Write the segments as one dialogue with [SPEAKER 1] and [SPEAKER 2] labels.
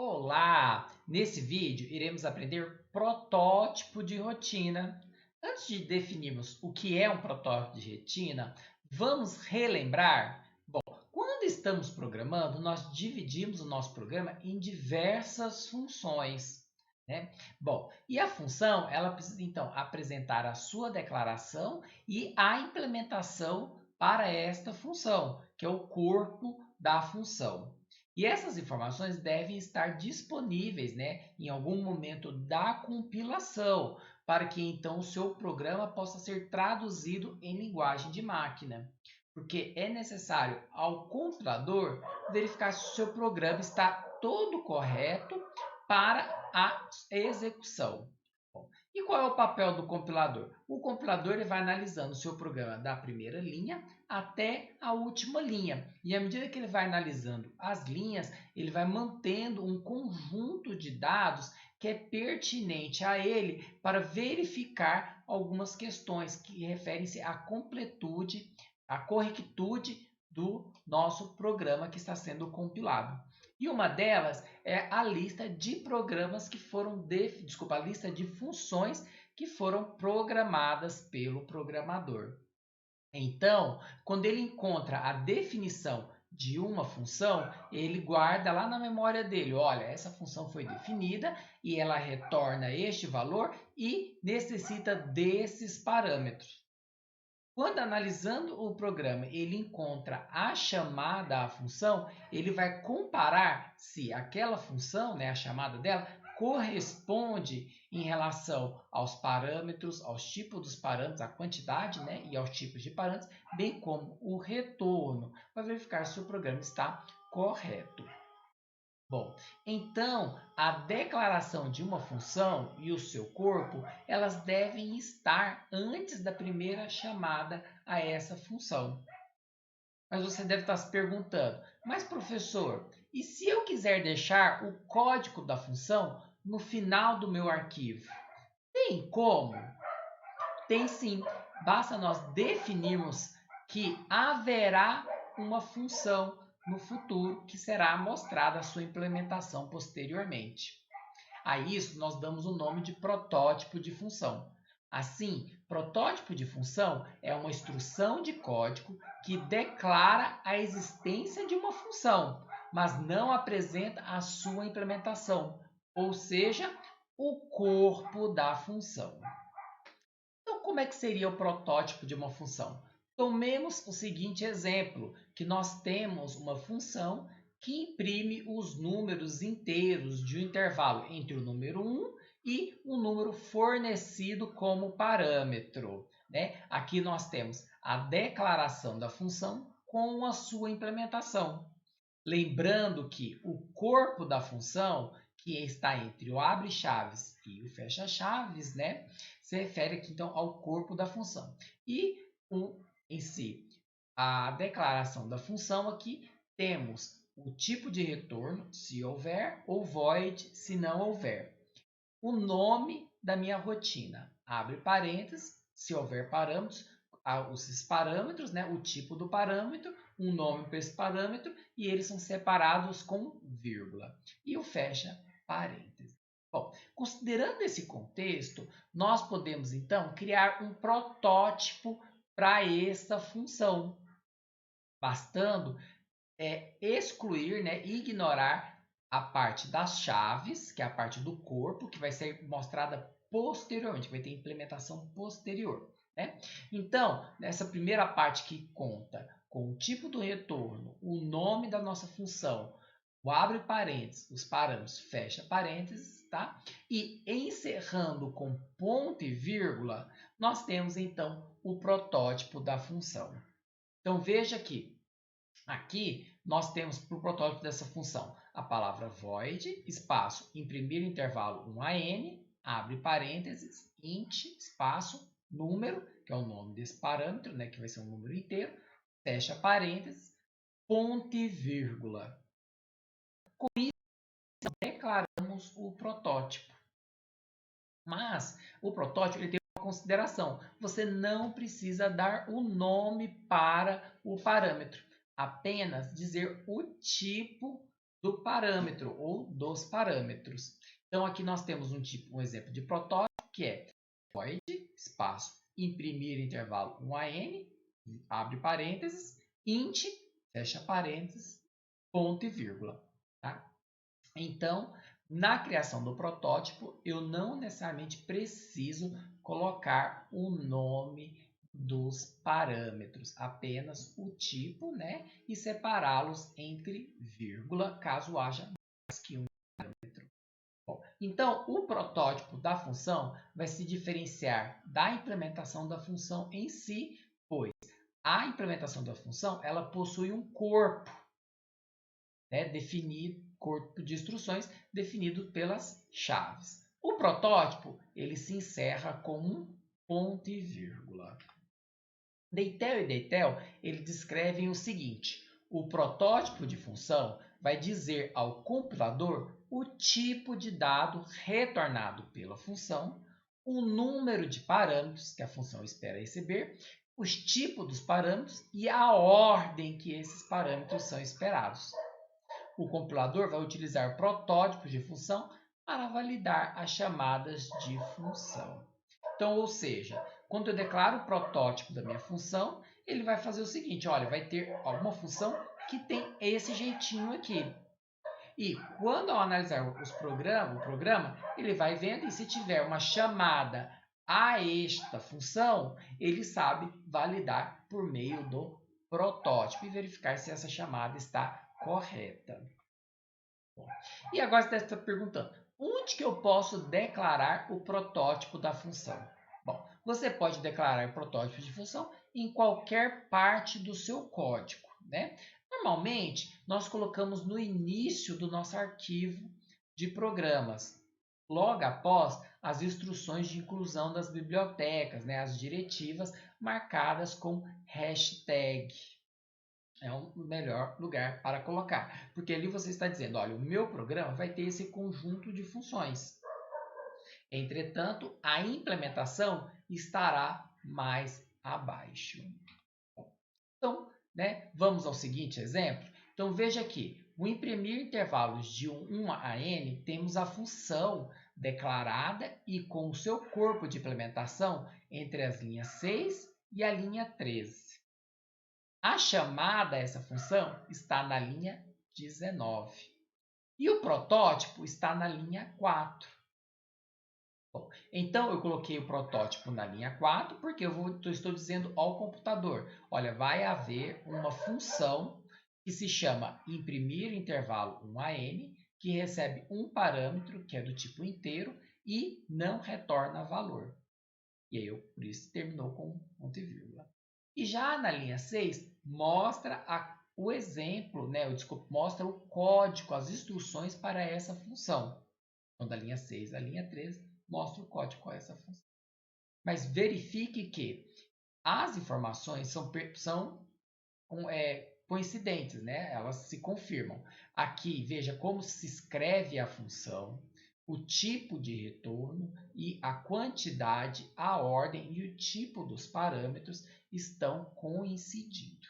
[SPEAKER 1] Olá! Nesse vídeo iremos aprender protótipo de rotina. Antes de definirmos o que é um protótipo de rotina, vamos relembrar. Quando estamos programando, nós dividimos o nosso programa em diversas funções, né? E a função, ela precisa então apresentar a sua declaração e a implementação para esta função, que é o corpo da função. E essas informações devem estar disponíveis, né, em algum momento da compilação, para que então o seu programa possa ser traduzido em linguagem de máquina. Porque é necessário ao compilador verificar se o seu programa está todo correto para a execução. E qual é o papel do compilador? O compilador ele vai analisando o seu programa da primeira linha até a última linha. E à medida que ele vai analisando as linhas, ele vai mantendo um conjunto de dados que é pertinente a ele para verificar algumas questões que referem-se à completude, à corretude do nosso programa que está sendo compilado. E uma delas é a lista de programas que foram, a lista de funções que foram programadas pelo programador. Então, quando ele encontra a definição de uma função, ele guarda lá na memória dele, olha, essa função foi definida e ela retorna este valor e necessita desses parâmetros. Quando analisando o programa, ele encontra a chamada à função, ele vai comparar se aquela função, né, a chamada dela, corresponde em relação aos parâmetros, aos tipos dos parâmetros, a quantidade, né, e aos tipos de parâmetros, bem como o retorno, para verificar se o programa está correto. Então a declaração de uma função e o seu corpo, elas devem estar antes da primeira chamada a essa função. Mas você deve estar se perguntando, mas professor, e se eu quiser deixar o código da função no final do meu arquivo? Tem como? Tem sim, basta nós definirmos que haverá uma função no futuro que será mostrada a sua implementação posteriormente. A isso nós damos o nome de protótipo de função. Assim, protótipo de função é uma instrução de código que declara a existência de uma função, mas não apresenta a sua implementação, ou seja, o corpo da função. Então, como é que seria o protótipo de uma função? Tomemos o seguinte exemplo, que nós temos uma função que imprime os números inteiros de um intervalo entre o número 1 e o número fornecido como parâmetro, né? Aqui nós temos a declaração da função com a sua implementação. Lembrando que o corpo da função, que está entre o abre-chaves e o fecha-chaves, né, se refere aqui então ao corpo da função. E em si, a declaração da função aqui, temos o tipo de retorno, se houver, ou void, se não houver. O nome da minha rotina, abre parênteses, se houver parâmetros, esses parâmetros, né, o tipo do parâmetro, um nome para esse parâmetro, e eles são separados com vírgula. E o fecha parênteses. Considerando esse contexto, nós podemos então criar um protótipo para essa função, bastando excluir, né, ignorar a parte das chaves, que é a parte do corpo, que vai ser mostrada posteriormente, vai ter implementação posterior. Né? Então, nessa primeira parte que conta com o tipo do retorno, o nome da nossa função, o abre parênteses, os parâmetros, fecha parênteses, tá? E encerrando com ponto e vírgula, nós temos então o protótipo da função. Então veja que aqui nós temos para o protótipo dessa função a palavra void, espaço, imprimir intervalo 1AN, abre parênteses, int, espaço, número, que é o nome desse parâmetro, né, que vai ser um número inteiro, fecha parênteses, ponto e vírgula. Com isso, declaramos o protótipo. Mas o protótipo ele tem uma consideração. Você não precisa dar o nome para o parâmetro. Apenas dizer o tipo do parâmetro ou dos parâmetros. Então, aqui nós temos um exemplo de protótipo que é void, espaço, imprimir intervalo 1AN, abre parênteses, int, fecha parênteses, ponto e vírgula. Tá? Então, na criação do protótipo, eu não necessariamente preciso colocar o nome dos parâmetros, apenas o tipo, né? E separá-los entre vírgula, caso haja mais que um parâmetro. Bom, então, o protótipo da função vai se diferenciar da implementação da função em si, pois a implementação da função ela possui um corpo, né, definido, corpo de instruções definido pelas chaves. O protótipo ele se encerra com um ponto e vírgula. Deitel e Deitel ele descrevem o seguinte: o protótipo de função vai dizer ao compilador o tipo de dado retornado pela função, o número de parâmetros que a função espera receber, os tipos dos parâmetros e a ordem que esses parâmetros são esperados. O compilador vai utilizar protótipos de função para validar as chamadas de função. Então, ou seja, quando eu declaro o protótipo da minha função, ele vai fazer o seguinte, olha, vai ter alguma função que tem esse jeitinho aqui. E quando ao analisar o programa, ele vai vendo e se tiver uma chamada a esta função, ele sabe validar por meio do protótipo e verificar se essa chamada está correta. Bom, e agora você está perguntando, onde que eu posso declarar o protótipo da função? Bom, você pode declarar o protótipo de função em qualquer parte do seu código, né? Normalmente, nós colocamos no início do nosso arquivo de programas, logo após as instruções de inclusão das bibliotecas, né? As diretivas marcadas com hashtag. É o melhor lugar para colocar, porque ali você está dizendo, olha, o meu programa vai ter esse conjunto de funções. Entretanto, a implementação estará mais abaixo. Então, né, vamos ao seguinte exemplo. Então, veja aqui, o imprimir intervalos de 1 a n, temos a função declarada e com o seu corpo de implementação entre as linhas 6 e a linha 13. A chamada a essa função está na linha 19. E o protótipo está na linha 4. Bom, então, eu coloquei o protótipo na linha 4 porque eu estou dizendo ao computador, olha, vai haver uma função que se chama imprimir intervalo 1AN, que recebe um parâmetro, que é do tipo inteiro, e não retorna valor. E aí, por isso, terminou com ponto e vírgula. E já na linha 6, mostra o exemplo, né? Mostra o código, as instruções para essa função. Então, da linha 6 à linha 13, mostra o código para essa função. Mas verifique que as informações são coincidentes, né? Elas se confirmam. Aqui, veja como se escreve a função, o tipo de retorno e a quantidade, a ordem e o tipo dos parâmetros estão coincidindo.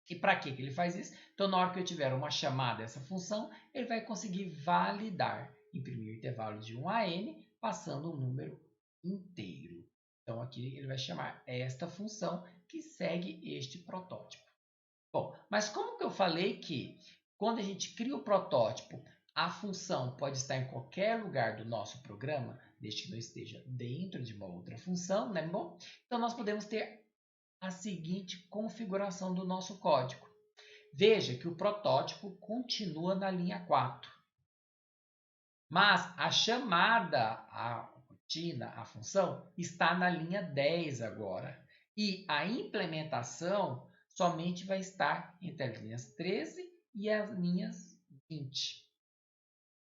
[SPEAKER 1] E para que ele faz isso? Então, na hora que eu tiver uma chamada dessa função, ele vai conseguir validar, imprimir intervalo de 1 a n, passando um número inteiro. Então, aqui ele vai chamar esta função que segue este protótipo. Bom, mas como que eu falei que quando a gente cria o protótipo, a função pode estar em qualquer lugar do nosso programa, desde que não esteja dentro de uma outra função, né? Bom, então nós podemos ter a seguinte configuração do nosso código. Veja que o protótipo continua na linha 4. Mas a chamada à rotina, à função, está na linha 10 agora. E a implementação somente vai estar entre as linhas 13 e as linhas 20.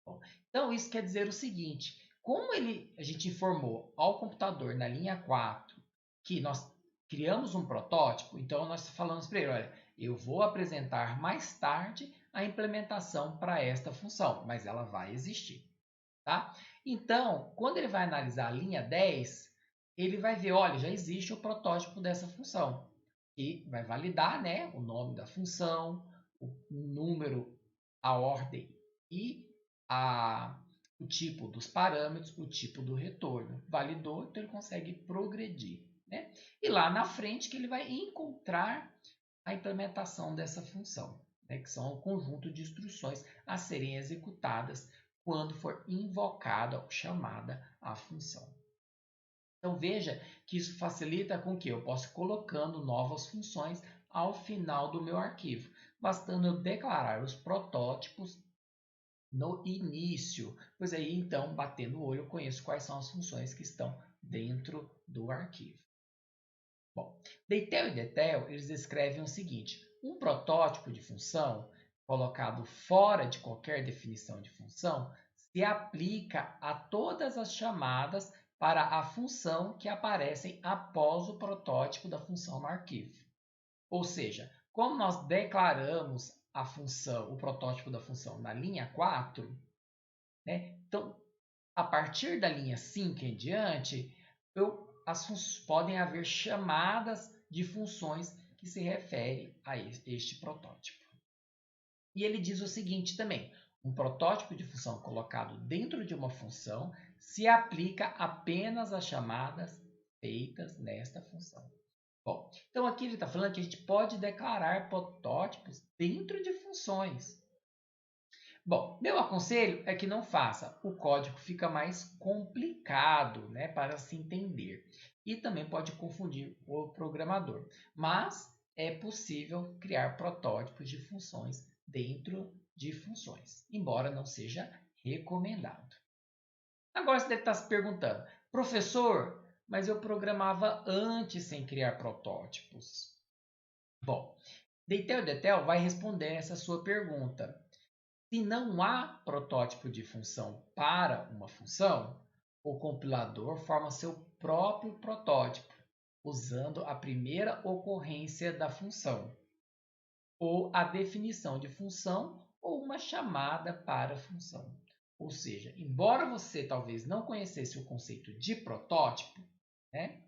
[SPEAKER 1] Bom, então, isso quer dizer o seguinte, como a gente informou ao computador na linha 4 que nós criamos um protótipo, então nós falamos para ele, olha, eu vou apresentar mais tarde a implementação para esta função, mas ela vai existir. Tá? Então, quando ele vai analisar a linha 10, ele vai ver, olha, já existe o protótipo dessa função. E vai validar, né, o nome da função, o número, a ordem e o tipo dos parâmetros, o tipo do retorno. Validou, então ele consegue progredir, né? E lá na frente que ele vai encontrar a implementação dessa função, né? Que são o conjunto de instruções a serem executadas quando for invocada ou chamada a função. Então veja que isso facilita com que eu possa ir colocando novas funções ao final do meu arquivo, bastando eu declarar os protótipos no início, pois aí então, batendo o olho, eu conheço quais são as funções que estão dentro do arquivo. Bom, Deitel e Detel, eles descrevem o seguinte: um protótipo de função colocado fora de qualquer definição de função se aplica a todas as chamadas para a função que aparecem após o protótipo da função no arquivo. Ou seja, como nós declaramos a função, o protótipo da função na linha 4, né? Então, a partir da linha 5 em diante, podem haver chamadas de funções que se referem a este protótipo. E ele diz o seguinte também: um protótipo de função colocado dentro de uma função se aplica apenas às chamadas feitas nesta função. Bom, então aqui ele está falando que a gente pode declarar protótipos dentro de funções. Bom, meu aconselho é que não faça. O código fica mais complicado, né, para se entender. E também pode confundir o programador. Mas é possível criar protótipos de funções dentro de funções, embora não seja recomendado. Agora você deve estar se perguntando: professor, mas eu programava antes sem criar protótipos. Bom, Deitel e Detel vai responder essa sua pergunta. Se não há protótipo de função para uma função, o compilador forma seu próprio protótipo, usando a primeira ocorrência da função, ou a definição de função, ou uma chamada para a função. Ou seja, embora você talvez não conhecesse o conceito de protótipo, né,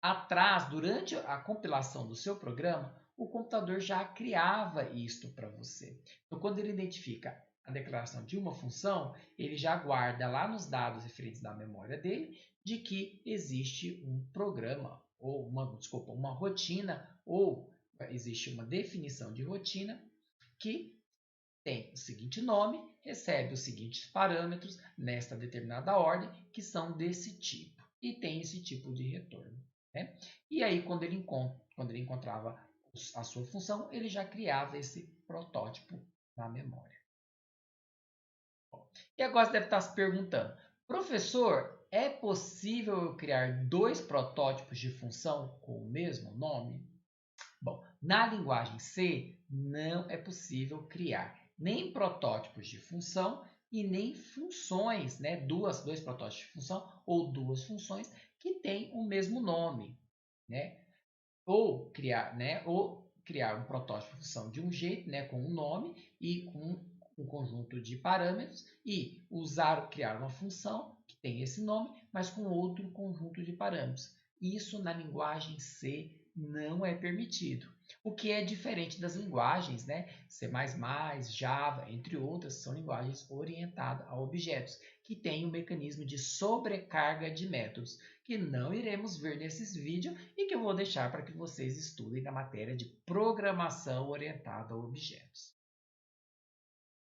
[SPEAKER 1] atrás, durante a compilação do seu programa, o computador já criava isto para você. Então, quando ele identifica a declaração de uma função, ele já guarda lá nos dados referentes da memória dele de que existe um programa, ou uma rotina, ou existe uma definição de rotina que tem o seguinte nome, recebe os seguintes parâmetros nesta determinada ordem, que são desse tipo, e tem esse tipo de retorno, né? E aí, quando ele encontrava a sua função, ele já criava esse protótipo na memória. Bom, e agora você deve estar se perguntando: professor, é possível eu criar dois protótipos de função com o mesmo nome? Bom, na linguagem C, não é possível criar nem protótipos de função e nem funções, né? Dois protótipos de função ou duas funções que têm o mesmo nome, né? Ou criar um protótipo de função de um jeito, né? Com um nome e com um conjunto de parâmetros, e criar uma função que tem esse nome, mas com outro conjunto de parâmetros. Isso na linguagem C não é permitido. O que é diferente das linguagens, né? C++, Java, entre outras, são linguagens orientadas a objetos, que têm um mecanismo de sobrecarga de métodos, que não iremos ver nesses vídeos e que eu vou deixar para que vocês estudem na matéria de programação orientada a objetos.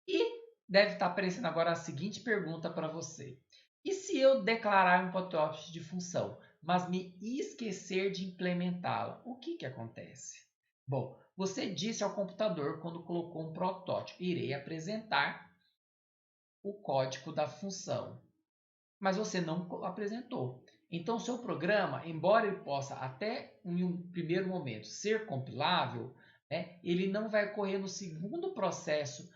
[SPEAKER 1] E deve estar aparecendo agora a seguinte pergunta para você: e se eu declarar um protótipo de função, mas me esquecer de implementá-la, o que acontece? Bom, você disse ao computador quando colocou um protótipo: irei apresentar o código da função, mas você não apresentou. Então, seu programa, embora ele possa até em um primeiro momento ser compilável, né, ele não vai correr no segundo processo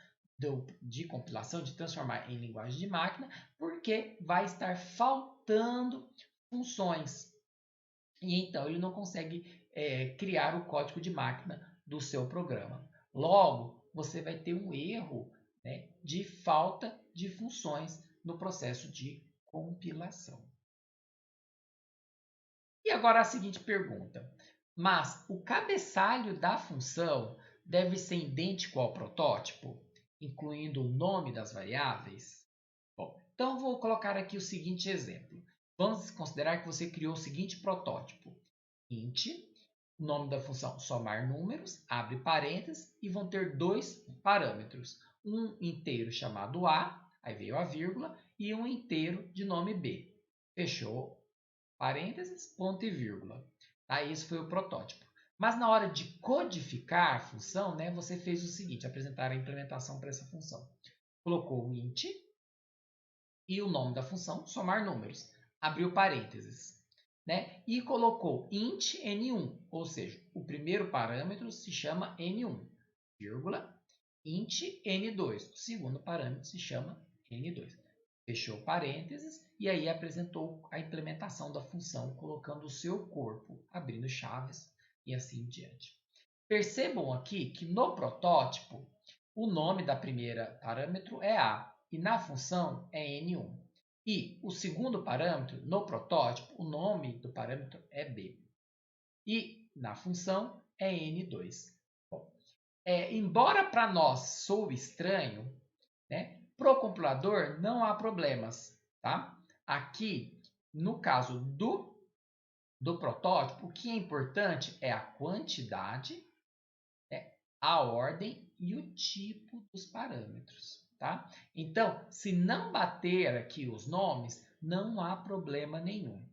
[SPEAKER 1] de compilação, de transformar em linguagem de máquina, porque vai estar faltando funções. E então ele não consegue criar o código de máquina do seu programa. Logo, você vai ter um erro, né, de falta de funções no processo de compilação. E agora a seguinte pergunta: mas o cabeçalho da função deve ser idêntico ao protótipo? incluindo o nome das variáveis? Bom, então vou colocar aqui o seguinte exemplo. Vamos considerar que você criou o seguinte protótipo. Int, o nome da função somar números, abre parênteses, e vão ter dois parâmetros. Um inteiro chamado A, aí veio a vírgula, e um inteiro de nome B. Fechou parênteses, ponto e vírgula. Tá? Isso foi o protótipo. Mas na hora de codificar a função, né, você fez o seguinte, apresentar a implementação para essa função. Colocou o int e o nome da função, somar números. Abriu parênteses. Né? E colocou int n1, ou seja, o primeiro parâmetro se chama n1, vírgula, int n2, o segundo parâmetro se chama n2. Fechou parênteses e aí apresentou a implementação da função, colocando o seu corpo, abrindo chaves e assim em diante. Percebam aqui que no protótipo, o nome da primeira parâmetro é A e na função é N1. E o segundo parâmetro, no protótipo, o nome do parâmetro é B. E na função é N2. Bom, embora para nós soe estranho, né, para o compilador não há problemas. Tá? Aqui, no caso do protótipo, o que é importante é a quantidade, a ordem e o tipo dos parâmetros. Tá? Então, se não bater aqui os nomes, não há problema nenhum.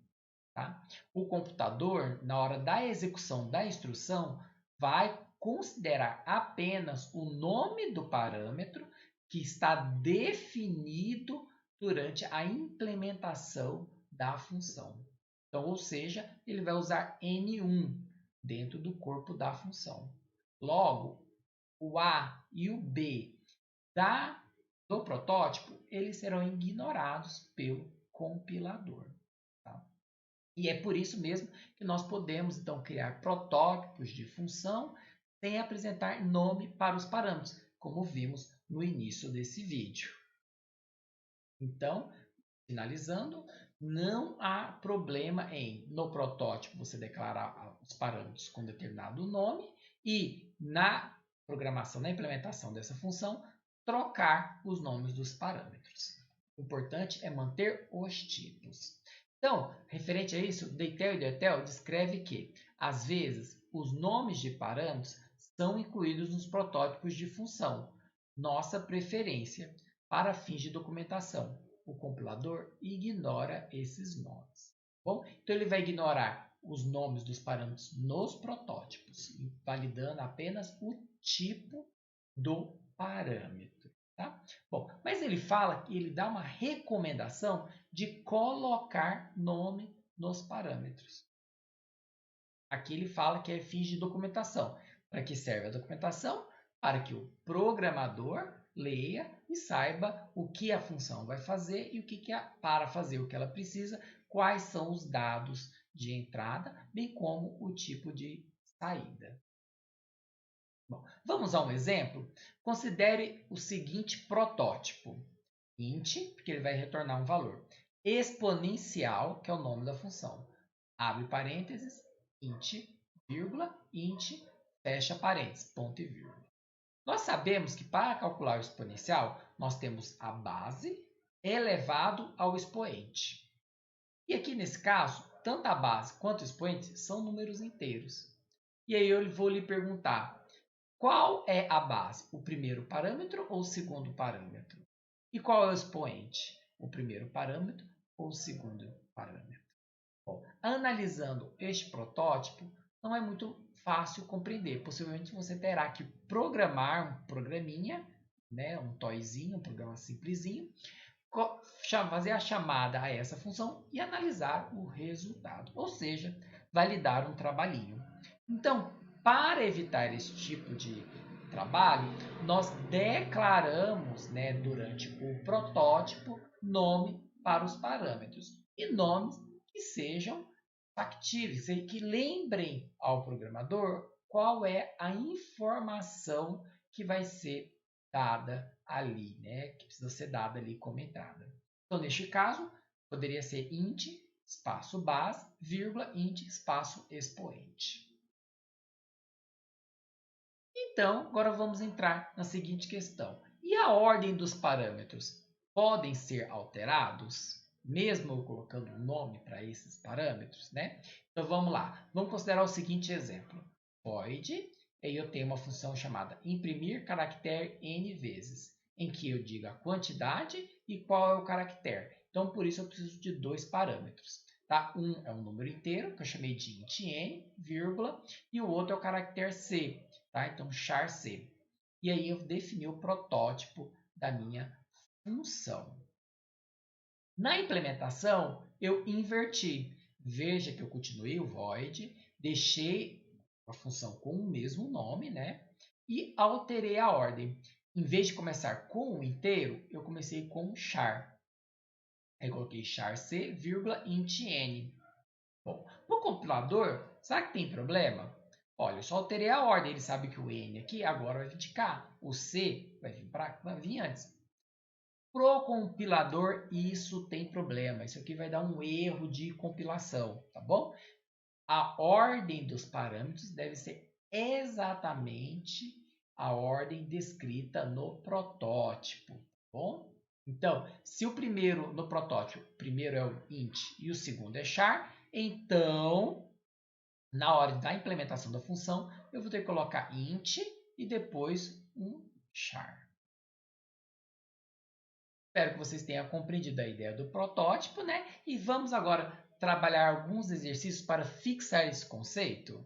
[SPEAKER 1] Tá? O computador, na hora da execução da instrução, vai considerar apenas o nome do parâmetro que está definido durante a implementação da função. Então, ou seja, ele vai usar N1 dentro do corpo da função. Logo, o A e o B do protótipo, eles serão ignorados pelo compilador. Tá? E é por isso mesmo que nós podemos, então, criar protótipos de função sem apresentar nome para os parâmetros, como vimos no início desse vídeo. Então, finalizando, não há problema em, no protótipo, você declarar os parâmetros com determinado nome e na programação, na implementação dessa função, trocar os nomes dos parâmetros. O importante é manter os tipos. Então, referente a isso, Deitel e Detel descreve que, às vezes, os nomes de parâmetros são incluídos nos protótipos de função, nossa preferência, para fins de documentação. O compilador ignora esses nomes. Bom, então ele vai ignorar os nomes dos parâmetros nos protótipos, validando apenas o tipo do parâmetro. Tá? Bom, mas ele fala que ele dá uma recomendação de colocar nome nos parâmetros. Aqui ele fala que é fins de documentação. Para que serve a documentação? Para que o programador leia e saiba o que a função vai fazer e o que para fazer o que ela precisa, quais são os dados de entrada, bem como o tipo de saída. Bom, vamos a um exemplo? Considere o seguinte protótipo. Int, porque ele vai retornar um valor. Exponencial, que é o nome da função. Abre parênteses, int, vírgula, int, fecha parênteses, ponto e vírgula. Nós sabemos que para calcular o exponencial, nós temos a base elevado ao expoente. E aqui nesse caso, tanto a base quanto o expoente são números inteiros. E aí eu vou lhe perguntar, qual é a base? O primeiro parâmetro ou o segundo parâmetro? E qual é o expoente? O primeiro parâmetro ou o segundo parâmetro? Bom, analisando este protótipo, não é muito fácil compreender. Possivelmente você terá que programar um programinha, né, um toyzinho, um programa simplesinho, fazer a chamada a essa função e analisar o resultado. Ou seja, validar um trabalhinho. Então, para evitar esse tipo de trabalho, nós declaramos, né, durante o protótipo, nome para os parâmetros. E nomes que sejam factíveis, que lembrem ao programador qual é a informação que vai ser dada ali, né? Que precisa ser dada ali como entrada. Então, neste caso, poderia ser int, espaço base, vírgula, int, espaço expoente. Então, agora vamos entrar na seguinte questão. E a ordem dos parâmetros podem ser alterados, mesmo eu colocando um nome para esses parâmetros, né? Então vamos lá, vamos considerar o seguinte exemplo. Void, aí eu tenho uma função chamada imprimir caractere n vezes, em que eu digo a quantidade e qual é o caractere. Então por isso eu preciso de dois parâmetros. Tá? Um é um número inteiro, que eu chamei de int n, vírgula, e o outro é o caractere c, tá? Então char c. E aí eu defini o protótipo da minha função. Na implementação, eu inverti. Veja que eu continuei o void, deixei a função com o mesmo nome, né? E alterei a ordem. Em vez de começar com o inteiro, eu comecei com char. Aí coloquei char c, vírgula, int n. Bom, para o compilador, será que tem problema? Olha, eu só alterei a ordem. Ele sabe que o n aqui agora vai vir de cá. O c vai vir antes. Pro compilador, isso tem problema. Isso aqui vai dar um erro de compilação, tá bom? A ordem dos parâmetros deve ser exatamente a ordem descrita no protótipo, tá bom? Então, se o primeiro no protótipo, o primeiro é o int e o segundo é char, então, na hora da implementação da função, eu vou ter que colocar int e depois um char. Espero que vocês tenham compreendido a ideia do protótipo, né? E vamos agora trabalhar alguns exercícios para fixar esse conceito.